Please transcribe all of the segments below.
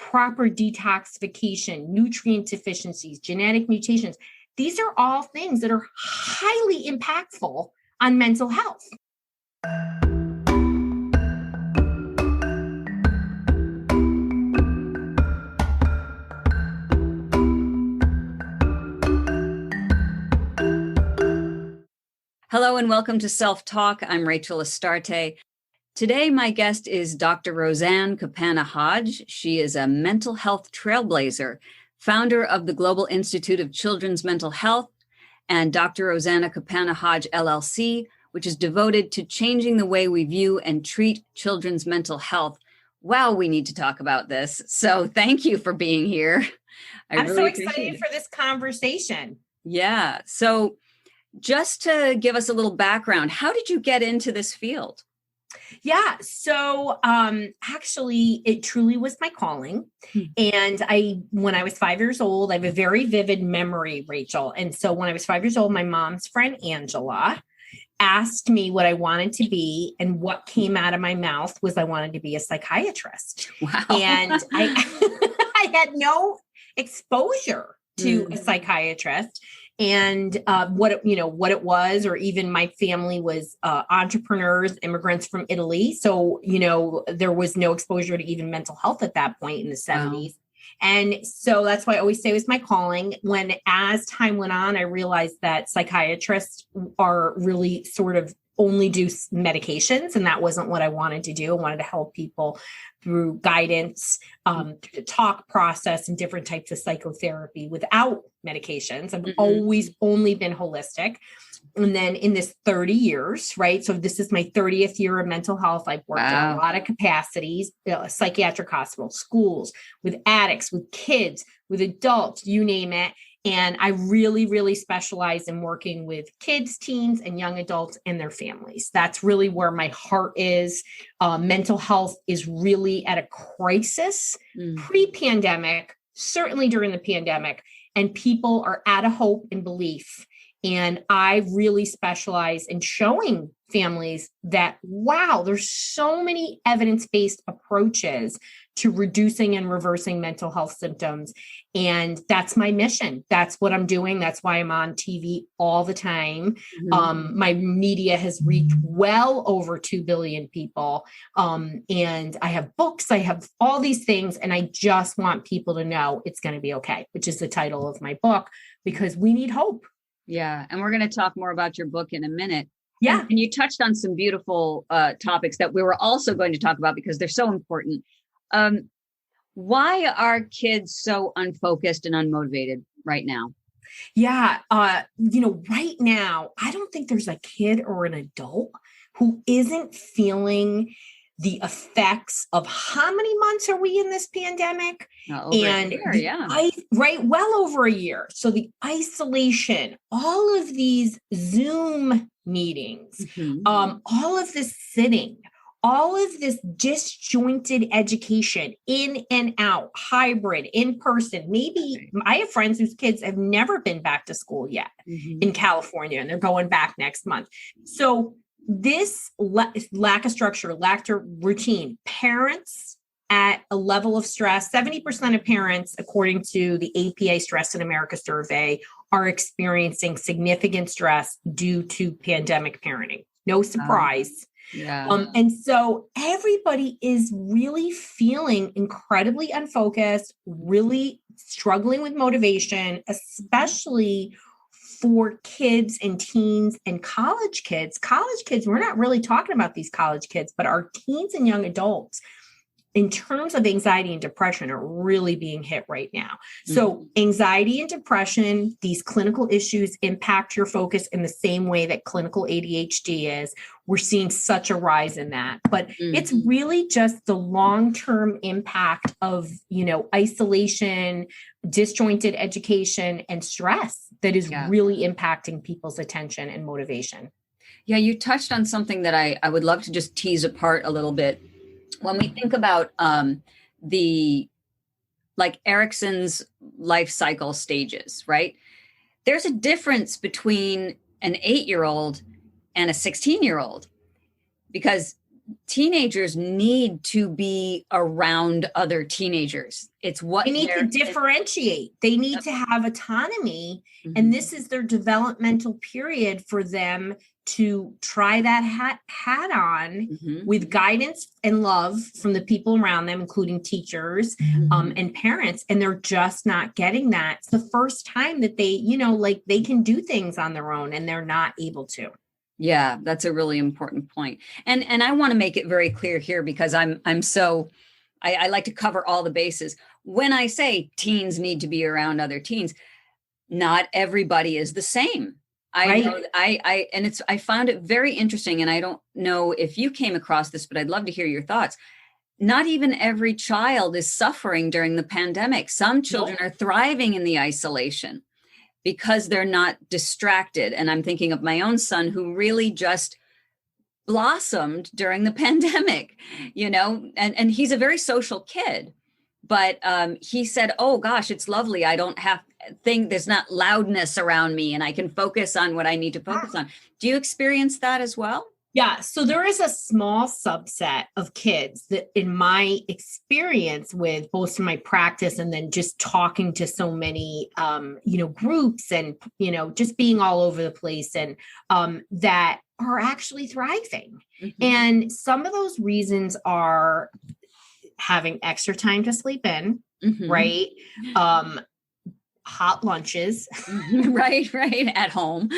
proper detoxification, nutrient deficiencies, genetic mutations. These are all things that are highly impactful on mental health. Hello and welcome to Self Talk. I'm Rachel Astarte. Today, my guest is Dr. Roseann Capanna-Hodge. She is a mental health trailblazer, founder of the Global Institute of Children's Mental Health and Dr. Roseann Capanna-Hodge LLC, which is devoted to changing the way we view and treat children's mental health. Wow, we need to talk about this. So thank you for being here. I'm really so excited for this conversation. Yeah. So just to give us a little background, how did you get into this field? Yeah. So actually, it truly was my calling. And when I was 5 years old, I have a very vivid memory, Rachel. And so when I was 5 years old, my mom's friend, Angela, asked me what I wanted to be. And what came out of my mouth was I wanted to be a psychiatrist. Wow. And I had no exposure to a psychiatrist. And what it was, or even my family was entrepreneurs, immigrants from Italy. So, there was no exposure to even mental health at that point in the 70s. Wow. And so that's why I always say it was my calling. When, as time went on, I realized that psychiatrists are really sort of only do medications. And that wasn't what I wanted to do. I wanted to help people through guidance, through the talk process and different types of psychotherapy without medications. I've always only been holistic. And then in this 30 years, right? So this is my 30th year of mental health. I've worked in a lot of capacities, psychiatric hospitals, schools, with addicts, with kids, with adults, you name it. And I really, really specialize in working with kids, teens, and young adults and their families. That's really where my heart is. Mental health is really at a crisis pre-pandemic, certainly during the pandemic, and people are out of hope and belief. And I really specialize in showing families that, wow, there's so many evidence-based approaches to reducing and reversing mental health symptoms. And that's my mission. That's what I'm doing. That's why I'm on TV all the time. My media has reached well over 2 billion people. And I have books, I have all these things. And I just want people to know it's going to be okay, which is the title of my book, because we need hope. Yeah. And we're going to talk more about your book in a minute. Yeah. And you touched on some beautiful topics that we were also going to talk about because they're so important. Why are kids so unfocused and unmotivated right now? Yeah. Right now, I don't think there's a kid or an adult who isn't feeling the effects of how many months are we in this pandemic? Over a year, yeah. Right. Well over a year. So the isolation, all of these Zoom meetings, all of this sitting, all of this disjointed education, in and out, hybrid, in person. Maybe I have friends whose kids have never been back to school yet in California, and they're going back next month. So this lack of structure, lack of routine, parents at a level of stress, 70% of parents, according to the APA Stress in America survey, are experiencing significant stress due to pandemic parenting. No surprise. Yeah. And so everybody is really feeling incredibly unfocused, really struggling with motivation, especially for kids and teens and college kids. College kids, we're not really talking about these college kids, but our teens and young adults, in terms of anxiety and depression, are really being hit right now. So anxiety and depression, these clinical issues impact your focus in the same way that clinical ADHD is. We're seeing such a rise in that, but it's really just the long-term impact of, isolation, disjointed education, and stress that is really impacting people's attention and motivation. Yeah, you touched on something that I would love to just tease apart a little bit. When we think about Erickson's life cycle stages, right? There's a difference between an 8-year-old and a 16-year-old, because teenagers need to be around other teenagers. It's what they need to differentiate. They need to have autonomy. And this is their developmental period for them to try that hat on with guidance and love from the people around them, including teachers and parents. And they're just not getting that. It's the first time that they, like they can do things on their own and they're not able to. Yeah, that's a really important point. And I want to make it very clear here because I like to cover all the bases. When I say teens need to be around other teens, not everybody is the same. I know I found it very interesting, and I don't know if you came across this, but I'd love to hear your thoughts. Not even every child is suffering during the pandemic. Some children are thriving in the isolation because they're not distracted. And I'm thinking of my own son who really just blossomed during the pandemic, and he's a very social kid. But he said, oh, gosh, it's lovely. I don't have there's not loudness around me and I can focus on what I need to focus on. Do you experience that as well? Yeah. So there is a small subset of kids that in my experience with both in my practice and then just talking to so many, groups and, just being all over the place and that are actually thriving. And some of those reasons are having extra time to sleep in, right? Hot lunches, right, at home.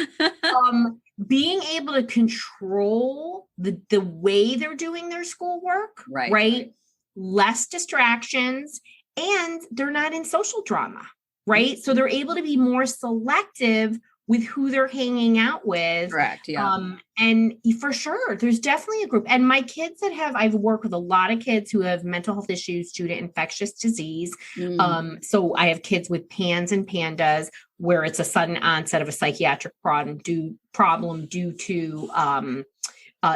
Being able to control the way they're doing their schoolwork, right? Less distractions, and they're not in social drama, right? So they're able to be more selective with who they're hanging out with. Correct. Yeah. And for sure, there's definitely a group. And my kids I've worked with a lot of kids who have mental health issues due to infectious disease. So I have kids with PANS and PANDAS where it's a sudden onset of a psychiatric problem due to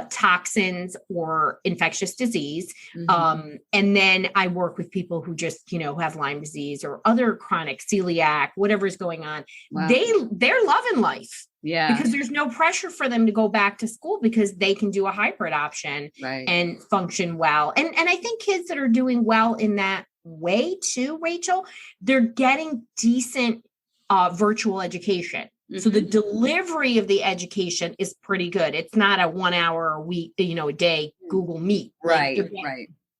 toxins or infectious disease. And then I work with people who just, have Lyme disease or other chronic celiac, whatever's going on. Wow. They're loving life. Yeah. Because there's no pressure for them to go back to school because they can do a hybrid option and function well. And I think kids that are doing well in that way too, Rachel, they're getting decent virtual education. So the delivery of the education is pretty good. It's not a 1 hour a week, a day Google Meet. Right.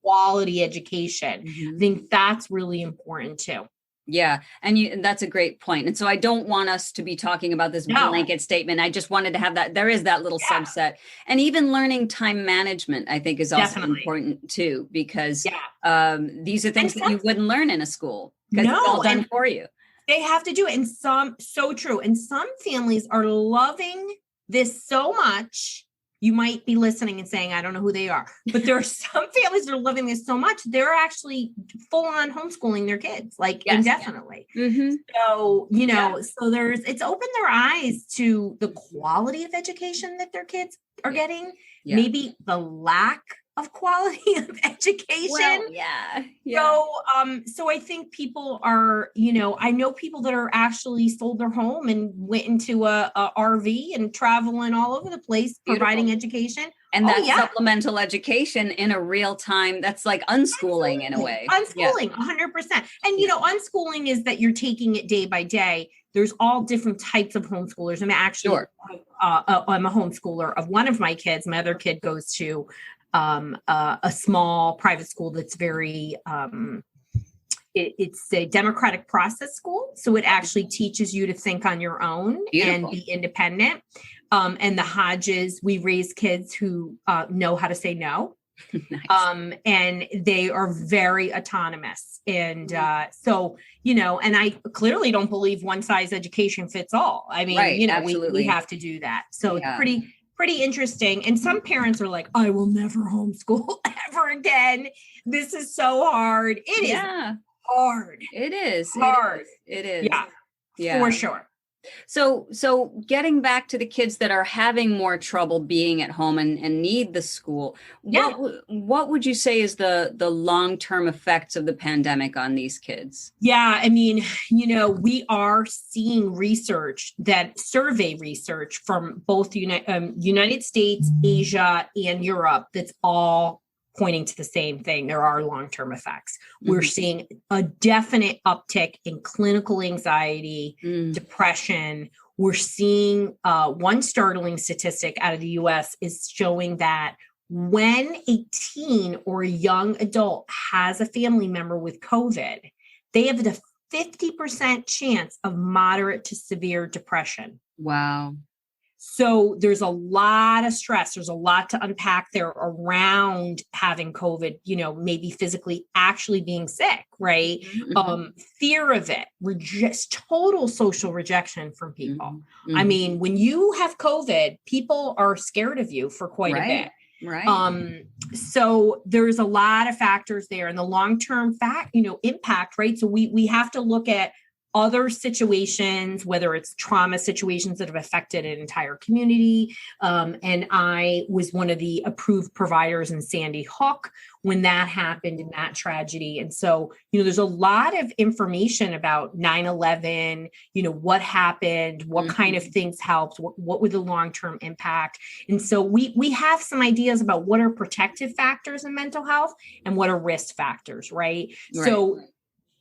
Quality education. I think that's really important too. Yeah. And that's a great point. And so I don't want us to be talking about this blanket statement. I just wanted to have that. There is that little subset. And even learning time management, I think, is also important too, because these are things that you wouldn't learn in a school because it's all done for you. They have to do it. And so true. And some families are loving this so much. You might be listening and saying, I don't know who they are, but there are some families that are loving this so much. They're actually full on homeschooling their kids, indefinitely. So, so it's opened their eyes to the quality of education that their kids are getting, maybe the lack of quality of education. Well, so I think people are, I know people that are actually sold their home and went into a RV and traveling all over the place, providing education. And that's supplemental education in a real time. That's like unschooling in a way. Unschooling, 100%. And, unschooling is that you're taking it day by day. There's all different types of homeschoolers. I'm actually, I'm a homeschooler of one of my kids. My other kid goes to a small private school that's very, it's a democratic process school. So it actually teaches you to think on your own and be independent. And the Hodges, we raise kids who know how to say no. Nice. And they are very autonomous. And so, and I clearly don't believe one size education fits all. I mean, we have to do that. So it's pretty interesting. And some parents are like, I will never homeschool ever again. This is so hard. It is hard. It is hard. It is. Yeah, for sure. So getting back to the kids that are having more trouble being at home and need the school, Yeah. what would you say is the long-term effects of the pandemic on these kids? Yeah, I mean, we are seeing survey research from both the United States, Asia, and Europe that's all pointing to the same thing. There are long-term effects. We're seeing a definite uptick in clinical anxiety, depression. We're seeing one startling statistic out of the US is showing that when a teen or a young adult has a family member with COVID, they have the 50% chance of moderate to severe depression. Wow. So there's a lot of stress. There's a lot to unpack there around having COVID, maybe physically actually being sick, right? Fear of it, total social rejection from people. I mean, when you have COVID, people are scared of you for quite a bit. Right. So there's a lot of factors there, and the long-term impact, right? So we have to look at other situations, whether it's trauma situations that have affected an entire community. And I was one of the approved providers in Sandy Hook when that happened in that tragedy. And so, there's a lot of information about 9/11, what happened, what kind of things helped, what were the long-term impact. And so we have some ideas about what are protective factors in mental health and what are risk factors, right? So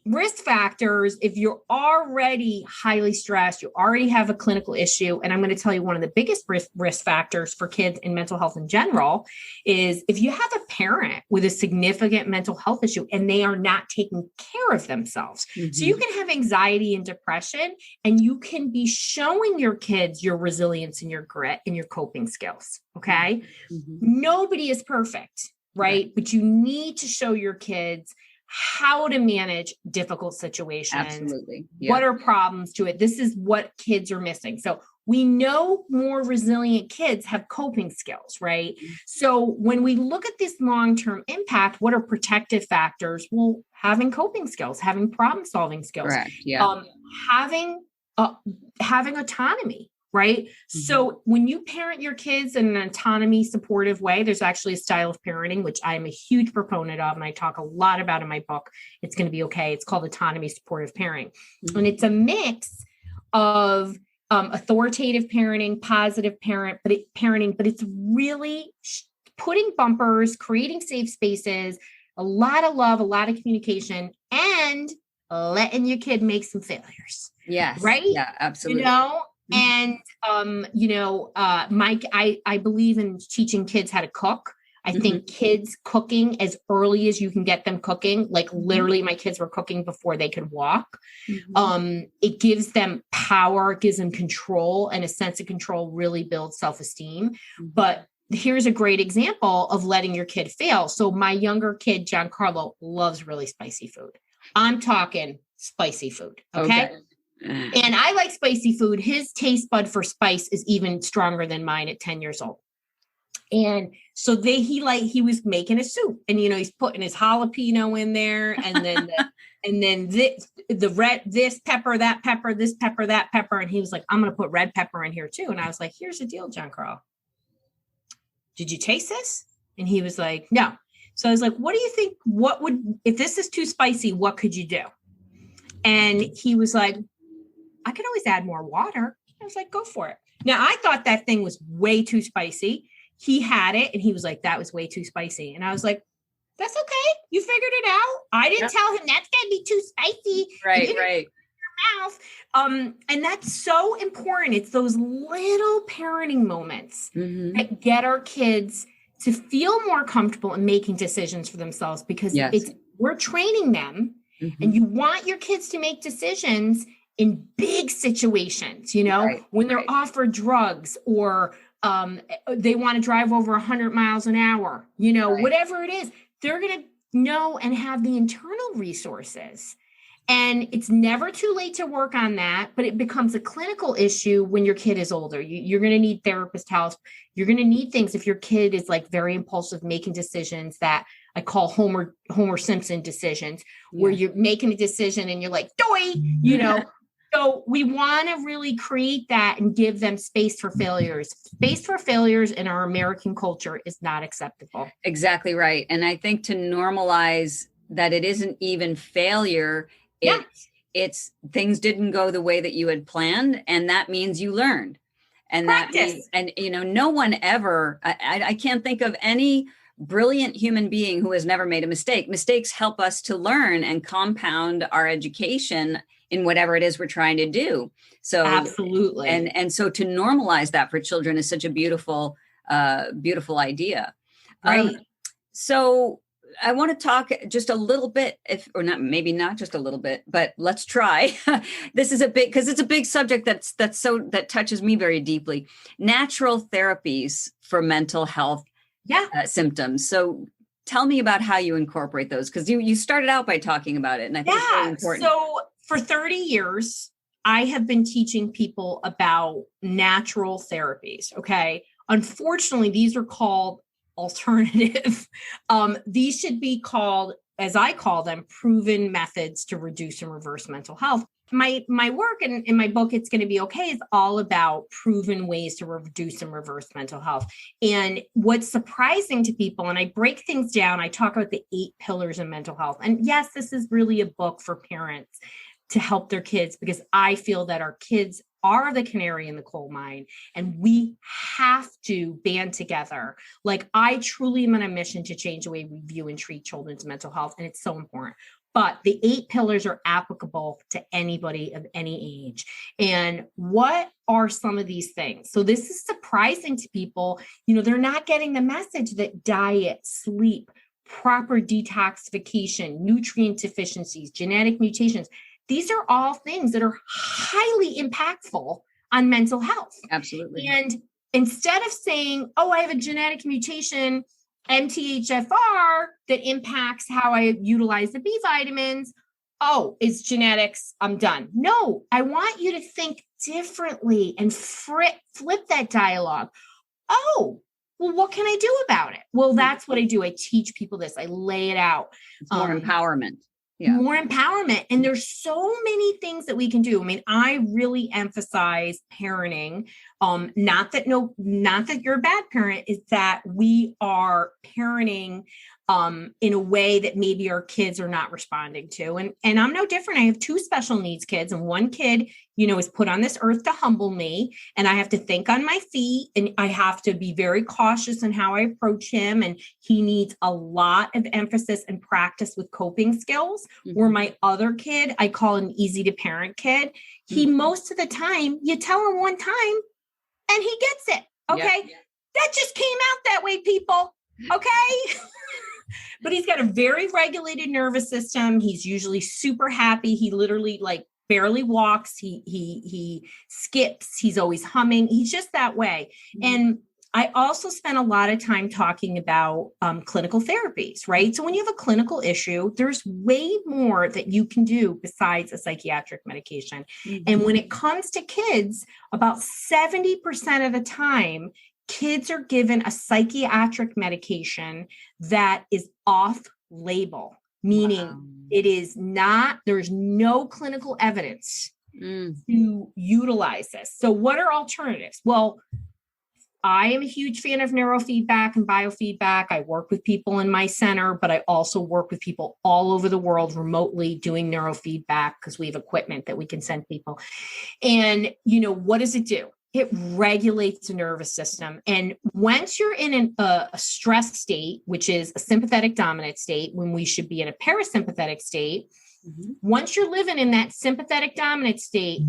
risk factors, if you're already highly stressed, you already have a clinical issue. And I'm going to tell you one of the biggest risk factors for kids in mental health in general is if you have a parent with a significant mental health issue and they are not taking care of themselves. So you can have anxiety and depression, and you can be showing your kids your resilience and your grit and your coping skills. Okay. Nobody is perfect, right? But you need to show your kids how to manage difficult situations. Absolutely. What are problems to it? This is what kids are missing. So we know more resilient kids have coping skills, right? So when we look at this long-term impact, what are protective factors? Well, having coping skills, having problem-solving skills, having autonomy, right? So when you parent your kids in an autonomy supportive way, there's actually a style of parenting, which I'm a huge proponent of, and I talk a lot about in my book, It's Going to Be Okay. It's called autonomy supportive parenting. And it's a mix of authoritative parenting, positive parenting, but it's really putting bumpers, creating safe spaces, a lot of love, a lot of communication, and letting your kid make some failures. Yes. Right? Yeah, absolutely. And, Mike, I believe in teaching kids how to cook. I think kids cooking as early as you can get them cooking, like literally my kids were cooking before they could walk. It gives them power, it gives them control, and a sense of control really builds self-esteem. But here's a great example of letting your kid fail. So my younger kid, Giancarlo, loves really spicy food. I'm talking spicy food. Okay. And I like spicy food. His taste bud for spice is even stronger than mine at 10 years old. And so he was making a soup, and he's putting his jalapeno in there, and then this pepper, that pepper, this pepper, that pepper, and he was like, I'm going to put red pepper in here too. And I was like, here's the deal, Giancarlo. Did you taste this? And he was like, no. So I was like, what do you think? If this is too spicy, what could you do? And he was like, I could always add more water. I was like, go for it. Now, I thought that thing was way too spicy. He had it and he was like, that was way too spicy. And I was like, that's okay. You figured it out. I didn't tell him that's going to be too spicy. Right. Mouth. And that's so important. It's those little parenting moments that get our kids to feel more comfortable in making decisions for themselves, because we're training them, and you want your kids to make decisions in big situations, when they're offered drugs or they want to drive over 100 miles an hour, whatever it is, they're going to know and have the internal resources. And it's never too late to work on that, but it becomes a clinical issue when your kid is older. You're going to need therapist help. You're going to need things if your kid is like very impulsive, making decisions that I call Homer Simpson decisions, where you're making a decision and you're like, doy, So we want to really create that and give them space for failures. Space for failures in our American culture is not acceptable. Exactly right. And I think to normalize that it isn't even failure, Yeah. it's things didn't go the way that you had planned, and that means you learned. And that means, Practice. and no one ever, I can't think of any brilliant human being who has never made a mistake. Mistakes help us to learn and compound our education in whatever it is we're trying to do. So Absolutely. And so to normalize that for children is such a beautiful beautiful idea. Right. So I want to talk just a little bit, maybe not just a little bit, but let's try. This is because it's a big subject that touches me very deeply. Natural therapies for mental health symptoms. So tell me about how you incorporate those, because you started out by talking about it, and I think it's very important. So for 30 years, I have been teaching people about natural therapies. Okay. Unfortunately, these are called alternative. These should be called, as I call them, proven methods to reduce and reverse mental health. My work in my book, It's Going to Be Okay, is all about proven ways to reduce and reverse mental health. And what's surprising to people, and I break things down, I talk about the 8 pillars of mental health. And yes, this is really a book for parents to help their kids, because I feel that our kids are the canary in the coal mine, and we have to band together. Like, I truly am on a mission to change the way we view and treat children's mental health, and it's so important. But the 8 pillars are applicable to anybody of any age. And what are some of these things? So this is surprising to people. They're not getting the message that diet, sleep, proper detoxification, nutrient deficiencies, genetic mutations, these are all things that are highly impactful on mental health. Absolutely. And instead of saying, oh, I have a genetic mutation, MTHFR, that impacts how I utilize the B vitamins, oh, it's genetics, I'm done. No, I want you to think differently and flip that dialogue. Oh, well, what can I do about it? Well, that's what I do. I teach people this. I lay it out. It's more empowerment. Yeah. More empowerment. And there's so many things that we can do. I mean, I really emphasize parenting. Not that you're a bad parent, is that we are parenting in a way that maybe our kids are not responding to. And I'm no different. I have 2 special needs kids, and one kid, is put on this earth to humble me, and I have to think on my feet, and I have to be very cautious in how I approach him. And he needs a lot of emphasis and practice with coping skills. Mm-hmm. Where my other kid, I call an easy to parent kid. He, most of the time, you tell him one time and he gets it. Okay. Yep. That just came out that way, people. Okay. But he's got a very regulated nervous system. He's usually super happy. He literally barely walks. He skips. He's always humming. He's just that way. Mm-hmm. And I also spent a lot of time talking about clinical therapies, right? So when you have a clinical issue, there's way more that you can do besides a psychiatric medication. Mm-hmm. And when it comes to kids, about 70% of the time, kids are given a psychiatric medication that is off-label, meaning it is not, there's no clinical evidence to utilize this. So what are alternatives? Well, I am a huge fan of neurofeedback and biofeedback. I work with people in my center, but I also work with people all over the world remotely doing neurofeedback, because we have equipment that we can send people. And, what does it do? It regulates the nervous system. And once you're in a stress state, which is a sympathetic dominant state, when we should be in a parasympathetic state, once you're living in that sympathetic dominant state,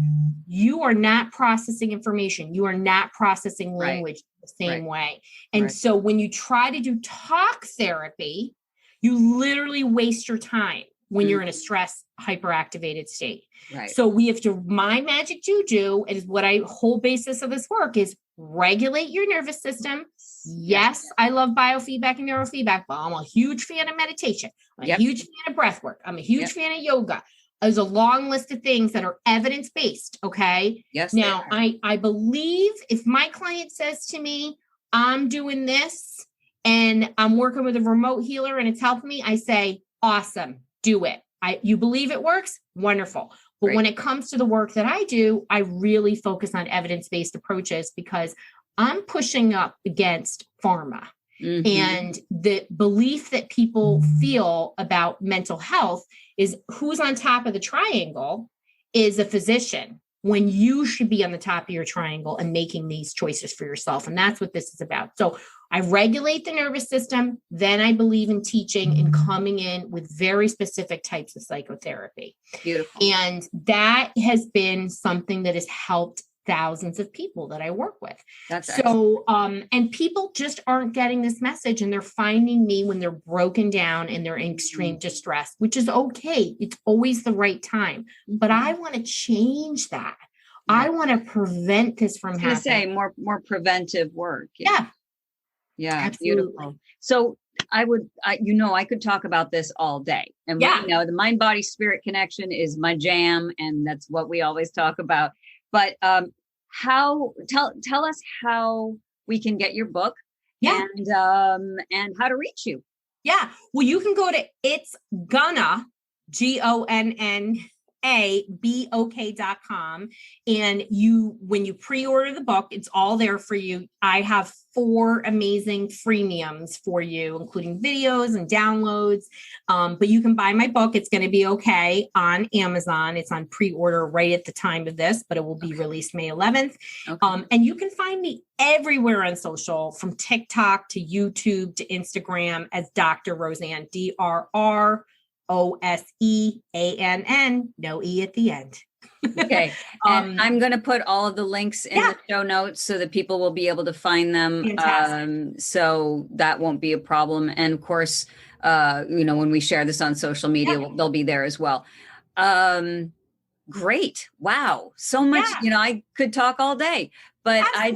you are not processing information. You are not processing language the same way. And so when you try to do talk therapy, you literally waste your time when you're in a stress hyperactivated state. Right. So we have to, my magic juju is what whole basis of this work is regulate your nervous system. Yes, I love biofeedback and neurofeedback, but I'm a huge fan of meditation. I'm a huge fan of breath work. I'm a huge fan of yoga. There's a long list of things that are evidence-based. Okay. Yes. Now I believe if my client says to me, I'm doing this and I'm working with a remote healer and it's helping me, I say, awesome, do it. You believe it works? Wonderful. But when it comes to the work that I do, I really focus on evidence-based approaches because I'm pushing up against pharma. Mm-hmm. And the belief that people feel about mental health is who's on top of the triangle is a physician, when you should be on the top of your triangle and making these choices for yourself. And that's what this is about. So I regulate the nervous system. Then I believe in teaching and coming in with very specific types of psychotherapy. Beautiful. And that has been something that has helped thousands of people that I work with. That's so, and people just aren't getting this message, and they're finding me when they're broken down and they're in extreme distress, which is okay. It's always the right time, but I want to change that. I want to prevent this from happening. Say more preventive work. Yeah. Yeah. Absolutely. Beautiful. So I could talk about this all day, and the mind, body, spirit connection is my jam. And that's what we always talk about. But tell us how we can get your book, and how to reach you. Yeah. Well, you can go to It's Gonna, GONNABOK.com. And when you pre-order the book, it's all there for you. I have 4 amazing freemiums for you, including videos and downloads. But you can buy my book. It's going to be okay on Amazon. It's on pre-order right at the time of this, but it will be released May 11th. Okay. And you can find me everywhere on social, from TikTok to YouTube to Instagram, as Dr. Roseann, DrRoseann, no E at the end. Okay. And I'm going to put all of the links in the show notes so that people will be able to find them. So that won't be a problem. And of course, when we share this on social media, they'll be there as well. Great. Wow. So much, I could talk all day, but I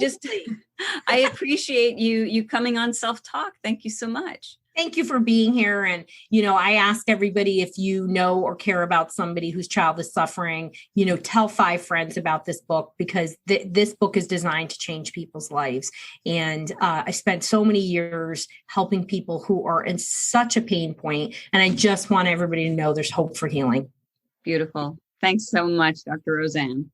appreciate you coming on Self Talk. Thank you so much. Thank you for being here. And, I ask everybody, if you know or care about somebody whose child is suffering, tell 5 friends about this book, because this book is designed to change people's lives. And I spent so many years helping people who are in such a pain point. And I just want everybody to know there's hope for healing. Beautiful. Thanks so much, Dr. Roseann.